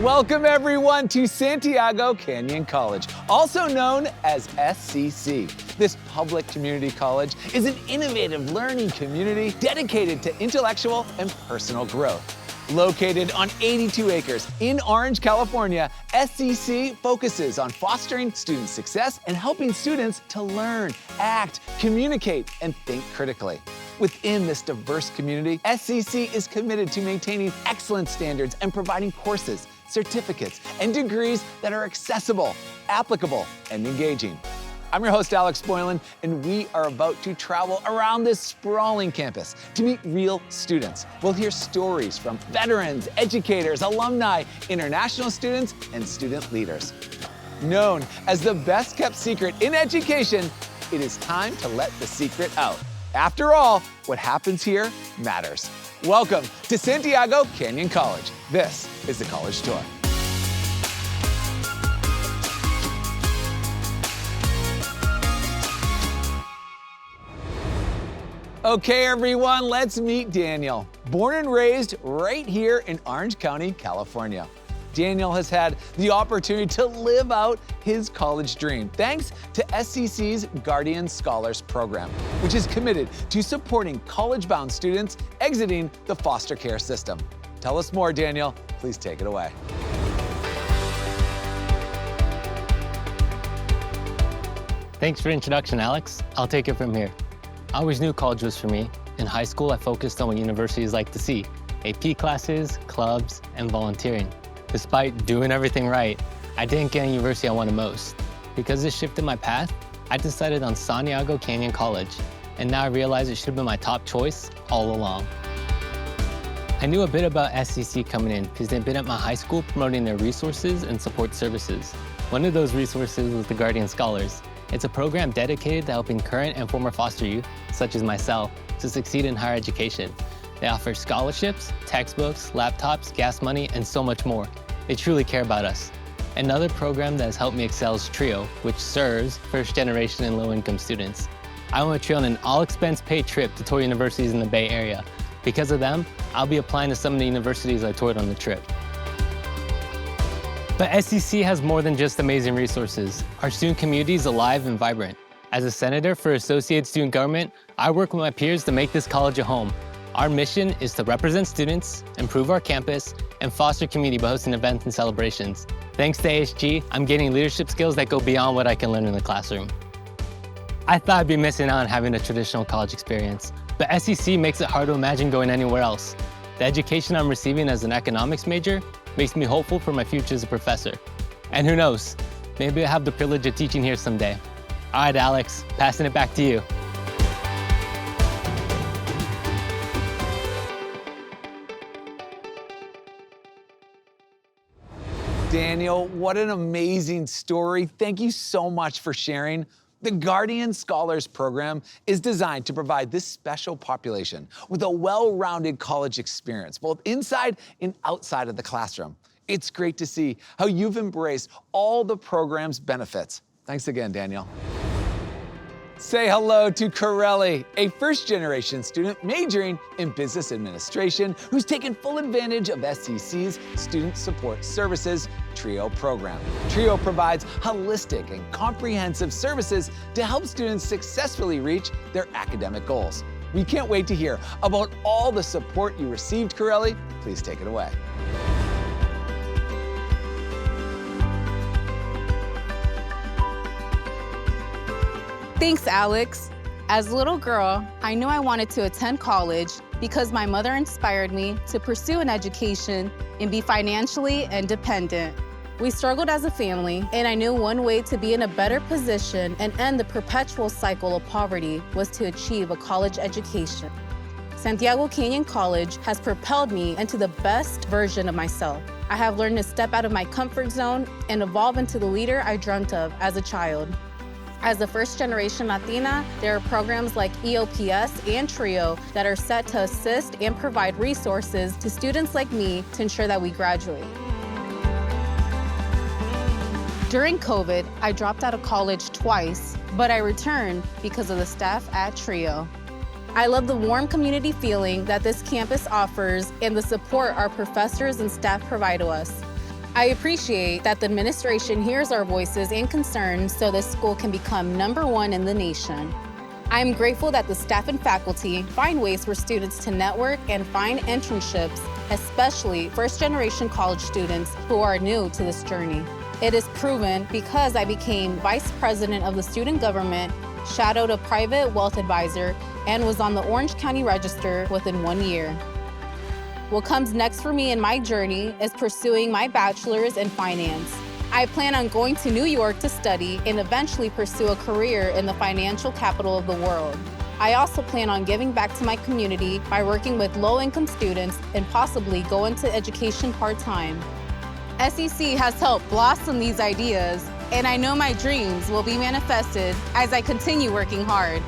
Welcome everyone to Santiago Canyon College, also known as SCC. This public community college is an innovative learning community dedicated to intellectual and personal growth. Located on 82 acres in Orange, California, SCC focuses on fostering student success and helping students to learn, act, communicate, and think critically. Within this diverse community, SCC is committed to maintaining excellent standards and providing courses, certificates, and degrees that are accessible, applicable, and engaging. I'm your host, Alex Boylan, and we are about to travel around this sprawling campus to meet real students. We'll hear stories from veterans, educators, alumni, international students, and student leaders. Known as the best kept secret in education, it is time to let the secret out. After all, what happens here matters. Welcome to Santiago Canyon College. This is the College Tour. Okay, everyone, let's meet Daniel. Born and raised right here in Orange County, California. Daniel has had the opportunity to live out his college dream thanks to SCC's Guardian Scholars Program, which is committed to supporting college-bound students exiting the foster care system. Tell us more, Daniel. Please take it away. Thanks for the introduction, Alex. I'll take it from here. I always knew college was for me. In high school, I focused on what universities like to see: AP classes, clubs, and volunteering. Despite doing everything right, I didn't get a university I wanted most. Because this shifted my path, I decided on Santiago Canyon College, and now I realize it should have been my top choice all along. I knew a bit about SCC coming in because they'd been at my high school promoting their resources and support services. One of those resources was the Guardian Scholars. It's a program dedicated to helping current and former foster youth, such as myself, to succeed in higher education. They offer scholarships, textbooks, laptops, gas money, and so much more. They truly care about us. Another program that has helped me excel is TRIO, which serves first-generation and low-income students. I went with TRIO on an all-expense-paid trip to tour universities in the Bay Area. Because of them, I'll be applying to some of the universities I toured on the trip. But SCC has more than just amazing resources. Our student community is alive and vibrant. As a senator for Associated Student Government, I work with my peers to make this college a home. Our mission is to represent students, improve our campus, and foster community by hosting events and celebrations. Thanks to ASG, I'm gaining leadership skills that go beyond what I can learn in the classroom. I thought I'd be missing out on having a traditional college experience, but SCC makes it hard to imagine going anywhere else. The education I'm receiving as an economics major makes me hopeful for my future as a professor. And who knows, maybe I'll have the privilege of teaching here someday. All right, Alex, passing it back to you. Daniel, what an amazing story. Thank you so much for sharing. The Guardian Scholars Program is designed to provide this special population with a well-rounded college experience, both inside and outside of the classroom. It's great to see how you've embraced all the program's benefits. Thanks again, Daniel. Say hello to Carelli, a first-generation student majoring in business administration who's taken full advantage of SCC's Student Support Services TRIO program. TRIO provides holistic and comprehensive services to help students successfully reach their academic goals. We can't wait to hear about all the support you received, Carelli. Please take it away. Thanks, Alex. As a little girl, I knew I wanted to attend college because my mother inspired me to pursue an education and be financially independent. We struggled as a family, and I knew one way to be in a better position and end the perpetual cycle of poverty was to achieve a college education. Santiago Canyon College has propelled me into the best version of myself. I have learned to step out of my comfort zone and evolve into the leader I dreamt of as a child. As a first-generation Latina, there are programs like EOPS and TRIO that are set to assist and provide resources to students like me to ensure that we graduate. During COVID, I dropped out of college twice, but I returned because of the staff at TRIO. I love the warm community feeling that this campus offers and the support our professors and staff provide to us. I appreciate that the administration hears our voices and concerns so this school can become #1 in the nation. I am grateful that the staff and faculty find ways for students to network and find internships, especially first-generation college students who are new to this journey. It is proven because I became vice president of the student government, shadowed a private wealth advisor, and was on the Orange County Register within 1 year. What comes next for me in my journey is pursuing my bachelor's in finance. I plan on going to New York to study and eventually pursue a career in the financial capital of the world. I also plan on giving back to my community by working with low-income students and possibly go into education part-time. SEC has helped blossom these ideas, and I know my dreams will be manifested as I continue working hard.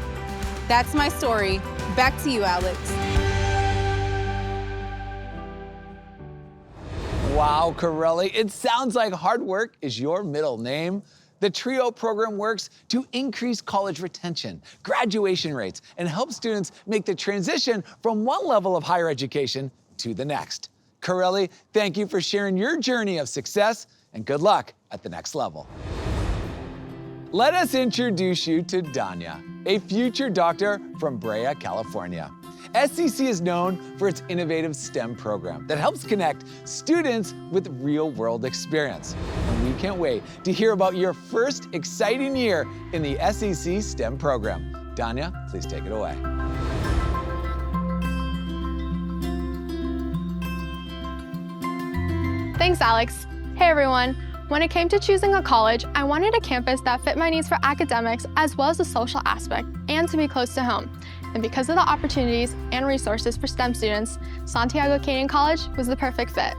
That's my story. Back to you, Alex. Wow, Carelli, it sounds like hard work is your middle name. The TRIO program works to increase college retention, graduation rates, and help students make the transition from one level of higher education to the next. Carelli, thank you for sharing your journey of success, and good luck at the next level. Let us introduce you to Danya, a future doctor from Brea, California. SCC is known for its innovative STEM program that helps connect students with real-world experience. And we can't wait to hear about your first exciting year in the SCC STEM program. Danya, please take it away. Thanks, Alex. Hey, everyone. When it came to choosing a college, I wanted a campus that fit my needs for academics as well as the social aspect and to be close to home. And because of the opportunities and resources for STEM students, Santiago Canyon College was the perfect fit.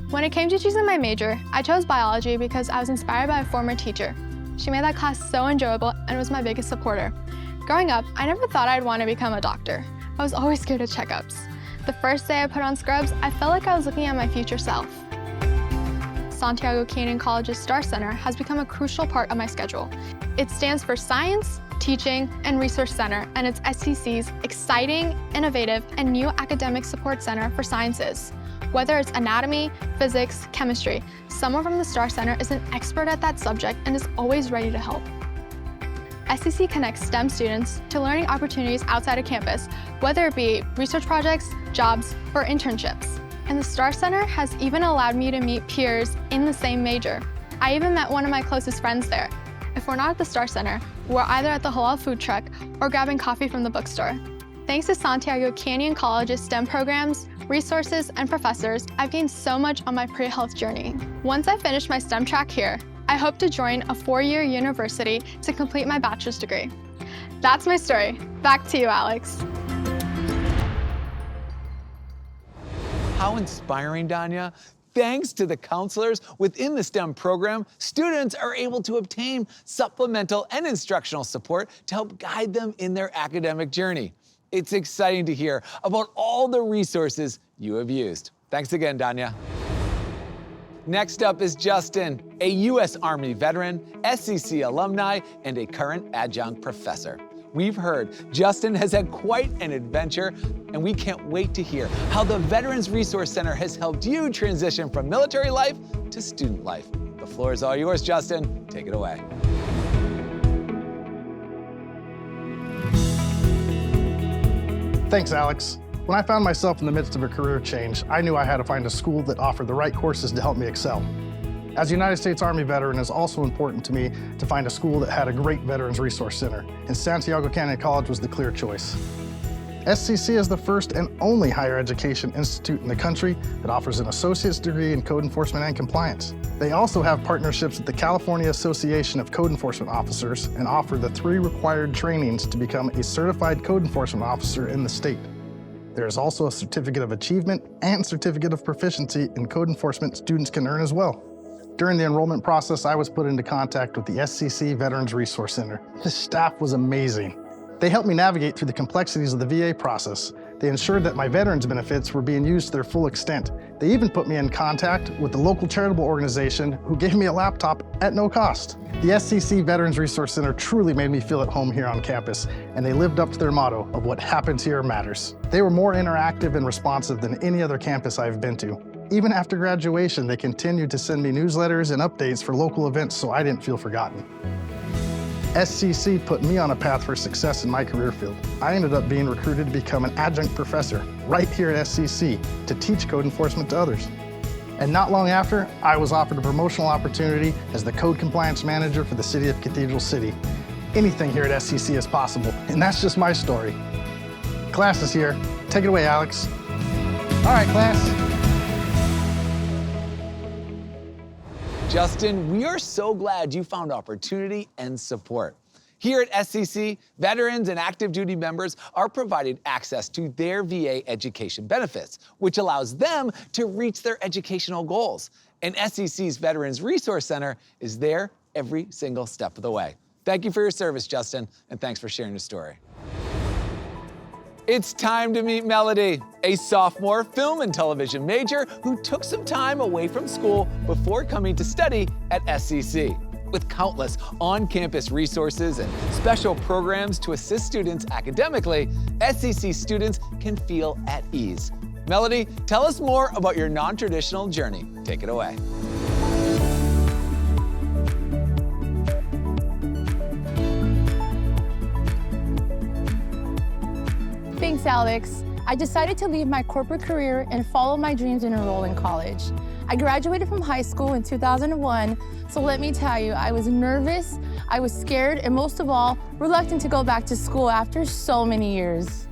When it came to choosing my major, I chose biology because I was inspired by a former teacher. She made that class so enjoyable and was my biggest supporter. Growing up, I never thought I'd want to become a doctor. I was always scared of checkups. The first day I put on scrubs, I felt like I was looking at my future self. Santiago Canyon College's STAR Center has become a crucial part of my schedule. It stands for Science, Teaching, and Resource Center, and it's SCC's exciting, innovative, and new academic support center for sciences. Whether it's anatomy, physics, chemistry, someone from the STAR Center is an expert at that subject and is always ready to help. SCC connects STEM students to learning opportunities outside of campus, whether it be research projects, jobs, or internships. And the STAR Center has even allowed me to meet peers in the same major. I even met one of my closest friends there. If we're not at the STAR Center, we're either at the halal food truck or grabbing coffee from the bookstore. Thanks to Santiago Canyon College's STEM programs, resources, and professors, I've gained so much on my pre-health journey. Once I finish my STEM track here, I hope to join a 4-year university to complete my bachelor's degree. That's my story. Back to you, Alex. How inspiring, Danya. Thanks to the counselors within the STEM program, students are able to obtain supplemental and instructional support to help guide them in their academic journey. It's exciting to hear about all the resources you have used. Thanks again, Danya. Next up is Justin, a U.S. Army veteran, SCC alumni, and a current adjunct professor. We've heard Justin has had quite an adventure, and we can't wait to hear how the Veterans Resource Center has helped you transition from military life to student life. The floor is all yours, Justin. Take it away. Thanks, Alex. When I found myself in the midst of a career change, I knew I had to find a school that offered the right courses to help me excel. As a United States Army veteran, it's also important to me to find a school that had a great Veterans Resource Center, and Santiago Canyon College was the clear choice. SCC is the first and only higher education institute in the country that offers an associate's degree in code enforcement and compliance. They also have partnerships with the California Association of Code Enforcement Officers and offer the 3 required trainings to become a certified code enforcement officer in the state. There is also a certificate of achievement and certificate of proficiency in code enforcement students can earn as well. During the enrollment process, I was put into contact with the SCC Veterans Resource Center. The staff was amazing. They helped me navigate through the complexities of the VA process. They ensured that my veterans benefits were being used to their full extent. They even put me in contact with the local charitable organization who gave me a laptop at no cost. The SCC Veterans Resource Center truly made me feel at home here on campus, and they lived up to their motto of what happens here matters. They were more interactive and responsive than any other campus I've been to. Even after graduation, they continued to send me newsletters and updates for local events so I didn't feel forgotten. SCC put me on a path for success in my career field. I ended up being recruited to become an adjunct professor right here at SCC to teach code enforcement to others. And not long after, I was offered a promotional opportunity as the code compliance manager for the city of Cathedral City. Anything here at SCC is possible, and that's just my story. Class is here. Take it away, Alex. All right, class. Justin, we are so glad you found opportunity and support. Here at SCC, veterans and active duty members are provided access to their VA education benefits, which allows them to reach their educational goals. And SCC's Veterans Resource Center is there every single step of the way. Thank you for your service, Justin, and thanks for sharing your story. It's time to meet Melody, a sophomore film and television major who took some time away from school before coming to study at SCC. With countless on-campus resources and special programs to assist students academically, SCC students can feel at ease. Melody, tell us more about your non-traditional journey. Take it away. Thanks, Alex. I decided to leave my corporate career and follow my dreams and enroll in college. I graduated from high school in 2001, so let me tell you, I was nervous, I was scared, and most of all, reluctant to go back to school after so many years.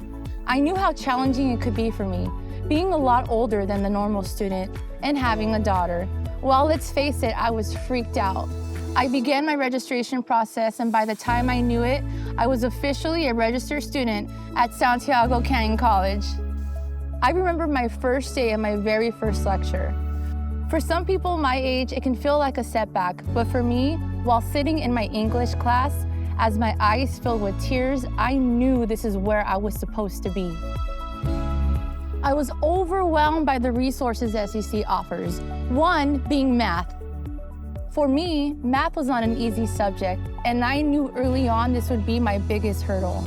I knew how challenging it could be for me, being a lot older than the normal student and having a daughter. Well, let's face it, I was freaked out. I began my registration process, and by the time I knew it, I was officially a registered student at Santiago Canyon College. I remember my first day and my very first lecture. For some people my age, it can feel like a setback, but for me, while sitting in my English class, as my eyes filled with tears, I knew this is where I was supposed to be. I was overwhelmed by the resources SEC offers, one being math. For me, math was not an easy subject, and I knew early on this would be my biggest hurdle.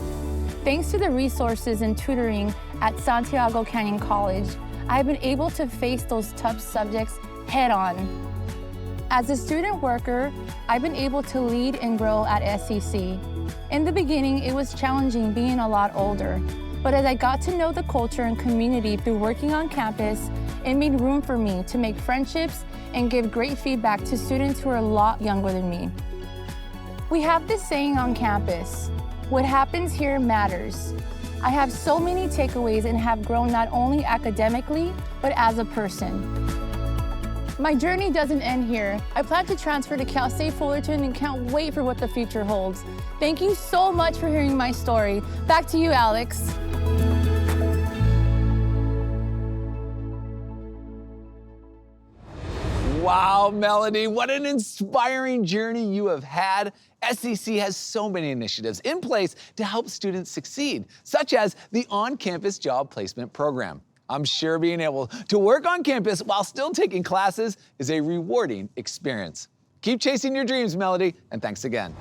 Thanks to the resources and tutoring at Santiago Canyon College, I've been able to face those tough subjects head on. As a student worker, I've been able to lead and grow at SCC. In the beginning, it was challenging being a lot older, but as I got to know the culture and community through working on campus, it made room for me to make friendships and give great feedback to students who are a lot younger than me. We have this saying on campus, what happens here matters. I have so many takeaways and have grown not only academically, but as a person. My journey doesn't end here. I plan to transfer to Cal State Fullerton and can't wait for what the future holds. Thank you so much for hearing my story. Back to you, Alex. Wow, Melody, what an inspiring journey you have had. SCC has so many initiatives in place to help students succeed, such as the on-campus job placement program. I'm sure being able to work on campus while still taking classes is a rewarding experience. Keep chasing your dreams, Melody, and thanks again.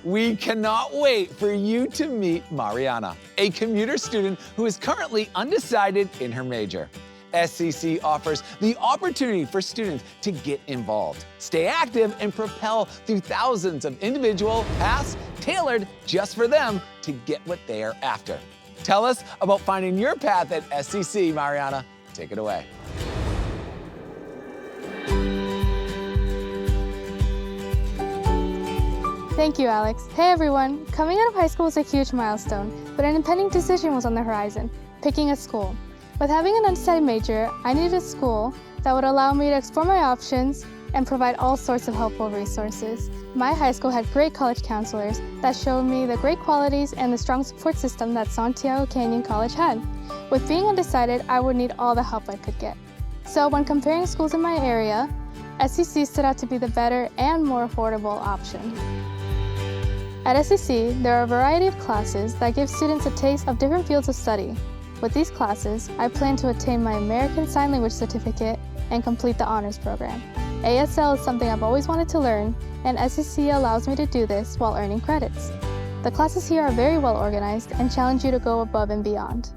We cannot wait for you to meet Mariana, a commuter student who is currently undecided in her major. SCC offers the opportunity for students to get involved, stay active, and propel through thousands of individual paths tailored just for them to get what they are after. Tell us about finding your path at SCC, Mariana. Take it away. Thank you, Alex. Hey everyone, coming out of high school was a huge milestone, but an impending decision was on the horizon, picking a school. With having an undecided major, I needed a school that would allow me to explore my options and provide all sorts of helpful resources. My high school had great college counselors that showed me the great qualities and the strong support system that Santiago Canyon College had. With being undecided, I would need all the help I could get. So when comparing schools in my area, SCC stood out to be the better and more affordable option. At SCC, there are a variety of classes that give students a taste of different fields of study. With these classes, I plan to attain my American Sign Language certificate and complete the honors program. ASL is something I've always wanted to learn, and SCC allows me to do this while earning credits. The classes here are very well organized and challenge you to go above and beyond.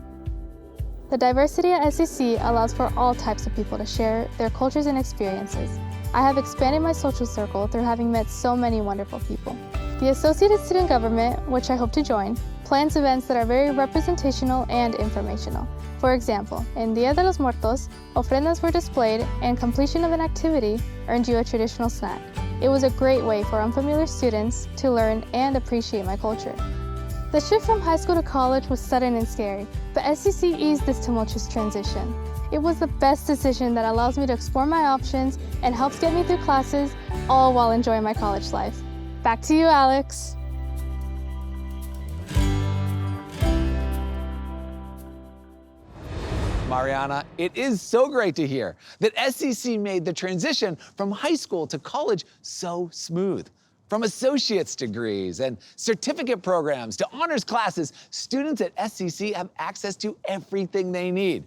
The diversity at SCC allows for all types of people to share their cultures and experiences. I have expanded my social circle through having met so many wonderful people. The Associated Student Government, which I hope to join, plans events that are very representational and informational. For example, in Dia de los Muertos, ofrendas were displayed and completion of an activity earned you a traditional snack. It was a great way for unfamiliar students to learn and appreciate my culture. The shift from high school to college was sudden and scary, but SCC eased this tumultuous transition. It was the best decision that allows me to explore my options and helps get me through classes, all while enjoying my college life. Back to you, Alex. Mariana, it is so great to hear that SCC made the transition from high school to college so smooth. From associate's degrees and certificate programs to honors classes, students at SCC have access to everything they need.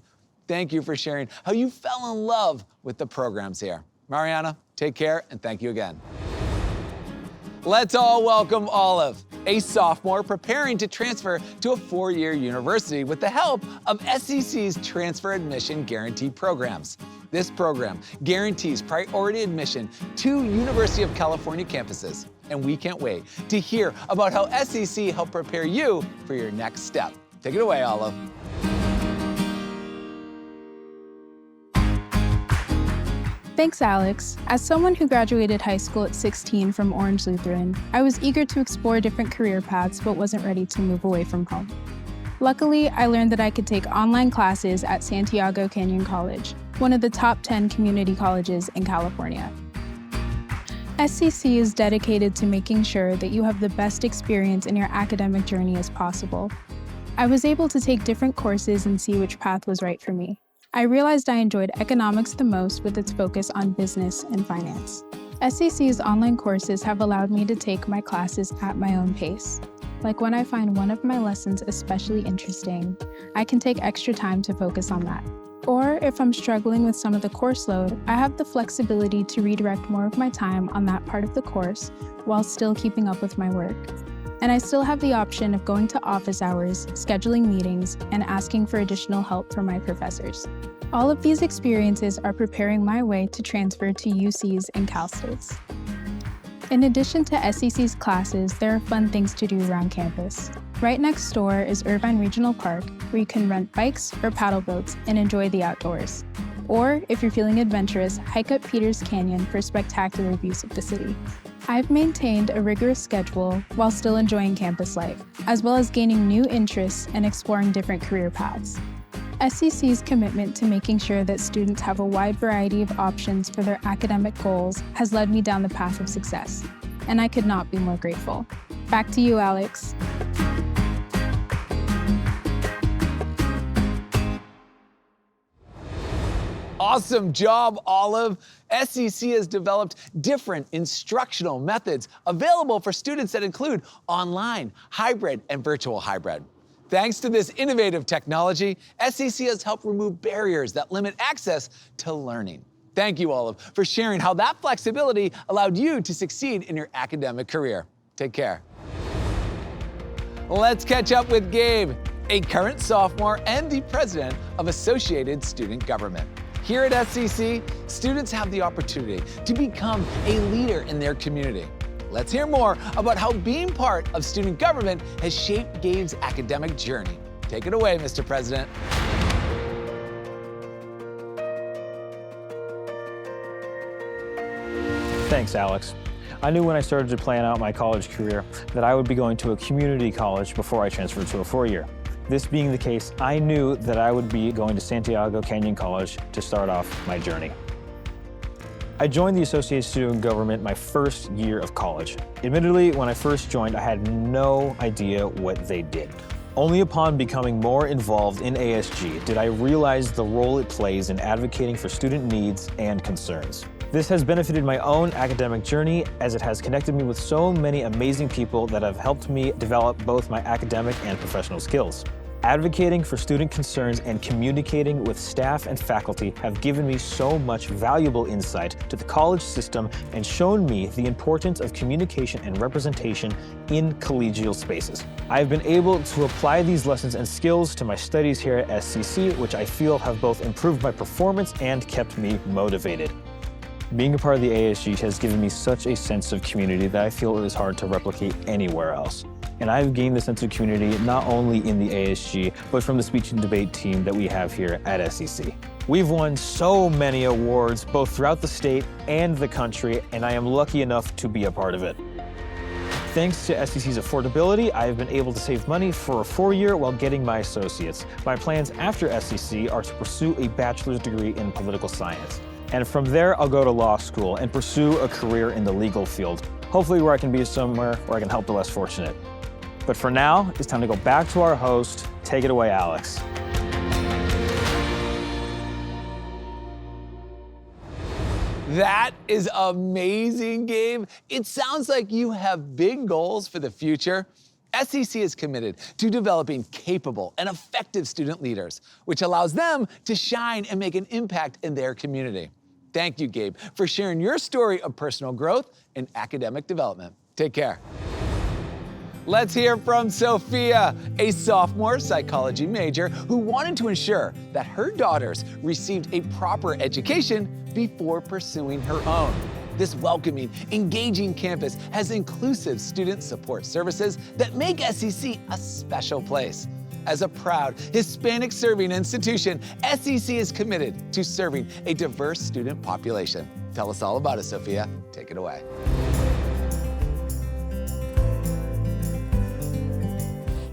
Thank you for sharing how you fell in love with the programs here. Mariana, take care and thank you again. Let's all welcome Olive, a sophomore preparing to transfer to a four-year university with the help of SCC's Transfer Admission Guarantee programs. This program guarantees priority admission to University of California campuses, and we can't wait to hear about how SCC helped prepare you for your next step. Take it away, Olive. Thanks, Alex. As someone who graduated high school at 16 from Orange Lutheran, I was eager to explore different career paths but wasn't ready to move away from home. Luckily, I learned that I could take online classes at Santiago Canyon College, one of the top 10 community colleges in California. SCC is dedicated to making sure that you have the best experience in your academic journey as possible. I was able to take different courses and see which path was right for me. I realized I enjoyed economics the most with its focus on business and finance. SCC's online courses have allowed me to take my classes at my own pace. Like when I find one of my lessons especially interesting, I can take extra time to focus on that. Or if I'm struggling with some of the course load, I have the flexibility to redirect more of my time on that part of the course while still keeping up with my work. And I still have the option of going to office hours, scheduling meetings, and asking for additional help from my professors. All of these experiences are preparing my way to transfer to UCs and Cal States. In addition to SCC's classes, there are fun things to do around campus. Right next door is Irvine Regional Park, where you can rent bikes or paddle boats and enjoy the outdoors. Or, if you're feeling adventurous, hike up Peters Canyon for spectacular views of the city. I've maintained a rigorous schedule while still enjoying campus life, as well as gaining new interests and exploring different career paths. SCC's commitment to making sure that students have a wide variety of options for their academic goals has led me down the path of success, and I could not be more grateful. Back to you, Alex. Awesome job, Olive. SCC has developed different instructional methods available for students that include online, hybrid, and virtual hybrid. Thanks to this innovative technology, SCC has helped remove barriers that limit access to learning. Thank you, Olive, for sharing how that flexibility allowed you to succeed in your academic career. Take care. Let's catch up with Gabe, a current sophomore and the president of Associated Student Government. Here at SCC, students have the opportunity to become a leader in their community. Let's hear more about how being part of student government has shaped Gabe's academic journey. Take it away, Mr. President. Thanks, Alex. I knew when I started to plan out my college career that I would be going to a community college before I transferred to a four-year. This being the case, I knew that I would be going to Santiago Canyon College to start off my journey. I joined the Associated Student Government my first year of college. Admittedly, when I first joined, I had no idea what they did. Only upon becoming more involved in ASG did I realize the role it plays in advocating for student needs and concerns. This has benefited my own academic journey as it has connected me with so many amazing people that have helped me develop both my academic and professional skills. Advocating for student concerns and communicating with staff and faculty have given me so much valuable insight to the college system and shown me the importance of communication and representation in collegial spaces. I've been able to apply these lessons and skills to my studies here at SCC, which I feel have both improved my performance and kept me motivated. Being a part of the ASG has given me such a sense of community that I feel it is hard to replicate anywhere else. And I've gained the sense of community not only in the ASG, but from the speech and debate team that we have here at SCC. We've won so many awards, both throughout the state and the country, and I am lucky enough to be a part of it. Thanks to SCC's affordability, I've been able to save money for a 4-year while getting my associates. My plans after SCC are to pursue a bachelor's degree in political science. And from there, I'll go to law school and pursue a career in the legal field, hopefully where I can be somewhere where I can help the less fortunate. But for now, it's time to go back to our host. Take it away, Alex. That is amazing, Gabe. It sounds like you have big goals for the future. SCC is committed to developing capable and effective student leaders, which allows them to shine and make an impact in their community. Thank you, Gabe, for sharing your story of personal growth and academic development. Take care. Let's hear from Sophia, a sophomore psychology major who wanted to ensure that her daughters received a proper education before pursuing her own. This welcoming, engaging campus has inclusive student support services that make SCC a special place. As a proud Hispanic serving institution, SCC is committed to serving a diverse student population. Tell us all about it, Sophia. Take it away.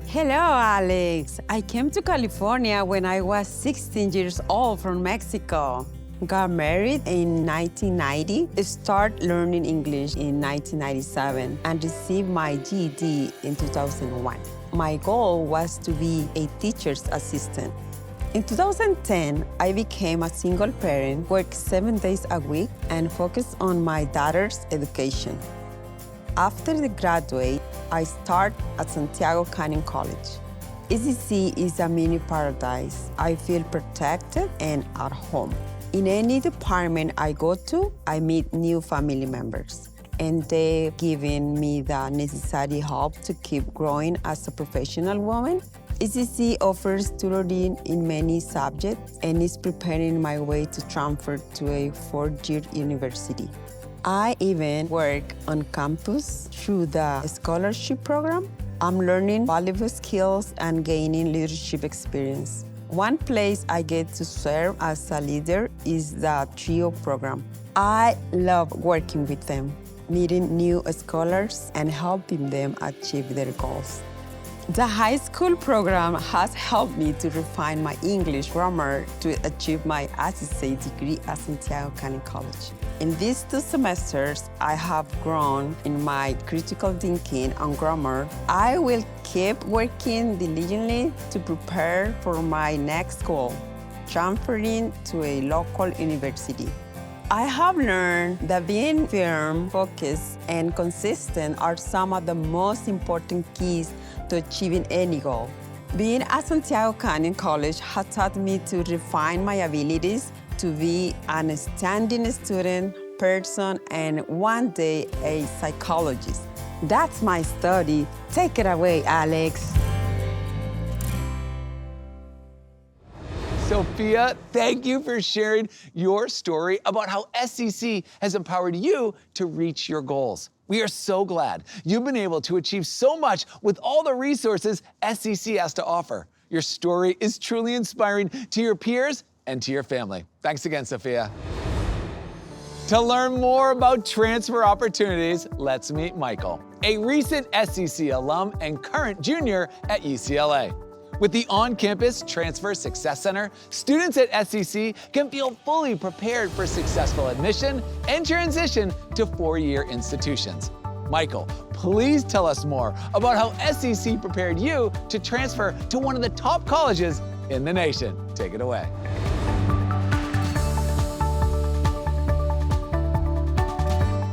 Hello, Alex. I came to California when I was 16 years old from Mexico. Got married in 1990, started learning English in 1997, and received my GED in 2001. My goal was to be a teacher's assistant. In 2010, I became a single parent, worked 7 days a week, and focused on my daughter's education. After the graduate, I started at Santiago Canyon College. SCC is a mini paradise. I feel protected and at home. In any department I go to, I meet new family members, and they're giving me the necessary help to keep growing as a professional woman. SCC offers tutoring in many subjects and is preparing my way to transfer to a 4-year university. I even work on campus through the scholarship program. I'm learning valuable skills and gaining leadership experience. One place I get to serve as a leader is the TRIO program. I love working with them, meeting new scholars and helping them achieve their goals. The high school program has helped me to refine my English grammar to achieve my associate degree at Santiago Canyon College. In these 2 semesters, I have grown in my critical thinking and grammar. I will keep working diligently to prepare for my next goal, transferring to a local university. I have learned that being firm, focused, and consistent are some of the most important keys to achieving any goal. Being at Santiago Canyon College has taught me to refine my abilities to be an outstanding student, person, and one day a psychologist. That's my story. Take it away, Alex. Sophia, thank you for sharing your story about how SCC has empowered you to reach your goals. We are so glad you've been able to achieve so much with all the resources SCC has to offer. Your story is truly inspiring to your peers and to your family. Thanks again, Sophia. To learn more about transfer opportunities, let's meet Michael, a recent SCC alum and current junior at UCLA. With the on-campus Transfer Success Center, students at SCC can feel fully prepared for successful admission and transition to 4-year institutions. Michael, please tell us more about how SCC prepared you to transfer to one of the top colleges in the nation. Take it away.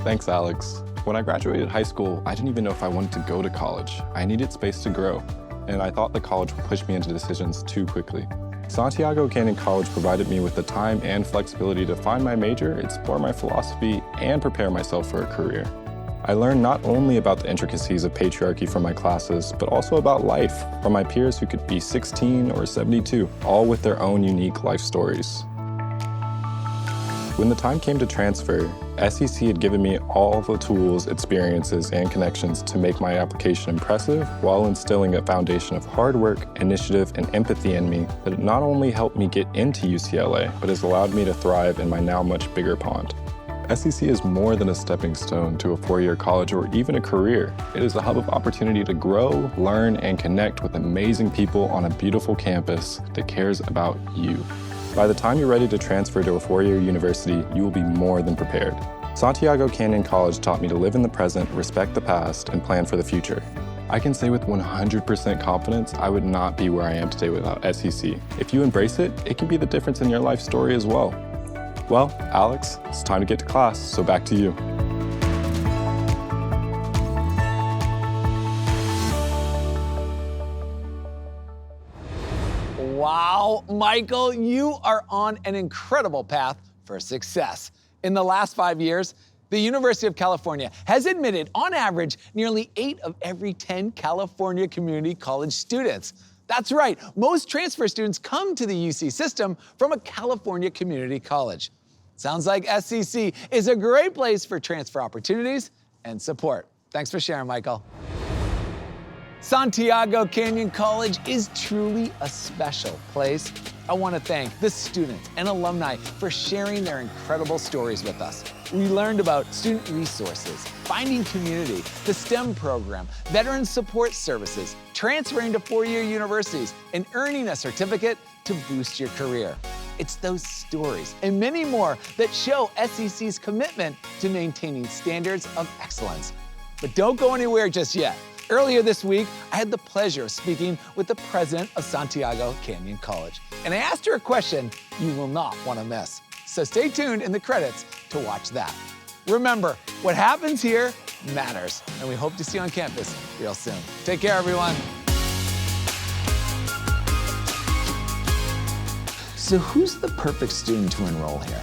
Thanks, Alex. When I graduated high school, I didn't even know if I wanted to go to college. I needed space to grow. and I thought the college would push me into decisions too quickly. Santiago Canyon College provided me with the time and flexibility to find my major, explore my philosophy, and prepare myself for a career. I learned not only about the intricacies of patriarchy from my classes, but also about life from my peers who could be 16 or 72, all with their own unique life stories. When the time came to transfer, SEC had given me all the tools, experiences, and connections to make my application impressive while instilling a foundation of hard work, initiative, and empathy in me that not only helped me get into UCLA, but has allowed me to thrive in my now much bigger pond. SEC is more than a stepping stone to a four-year college or even a career. It is a hub of opportunity to grow, learn, and connect with amazing people on a beautiful campus that cares about you. By the time you're ready to transfer to a four-year university, you will be more than prepared. Santiago Canyon College taught me to live in the present, respect the past, and plan for the future. I can say with 100% confidence, I would not be where I am today without SEC. If you embrace it, it can be the difference in your life story as well. Well, Alex, it's time to get to class, so back to you. Wow, Michael, you are on an incredible path for success. In the last 5 years, the University of California has admitted, on average, nearly 8 of every 10 California community college students. That's right, most transfer students come to the UC system from a California community college. Sounds like SCC is a great place for transfer opportunities and support. Thanks for sharing, Michael. Santiago Canyon College is truly a special place. I want to thank the students and alumni for sharing their incredible stories with us. We learned about student resources, finding community, the STEM program, veteran support services, transferring to four-year universities, and earning a certificate to boost your career. It's those stories and many more that show SEC's commitment to maintaining standards of excellence. But don't go anywhere just yet. Earlier this week, I had the pleasure of speaking with the president of Santiago Canyon College, and I asked her a question you will not want to miss. So stay tuned in the credits to watch that. Remember, what happens here matters, and we hope to see you on campus real soon. Take care, everyone. So who's the perfect student to enroll here?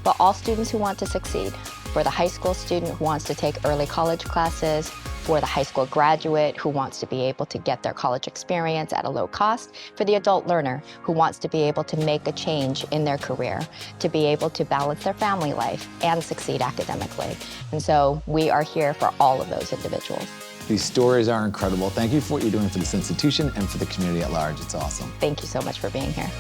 For all students who want to succeed, for the high school student who wants to take early college classes, for the high school graduate who wants to be able to get their college experience at a low cost, for the adult learner who wants to be able to make a change in their career, to be able to balance their family life and succeed academically. And so we are here for all of those individuals. These stories are incredible. Thank you for what you're doing for this institution and for the community at large. It's awesome. Thank you so much for being here.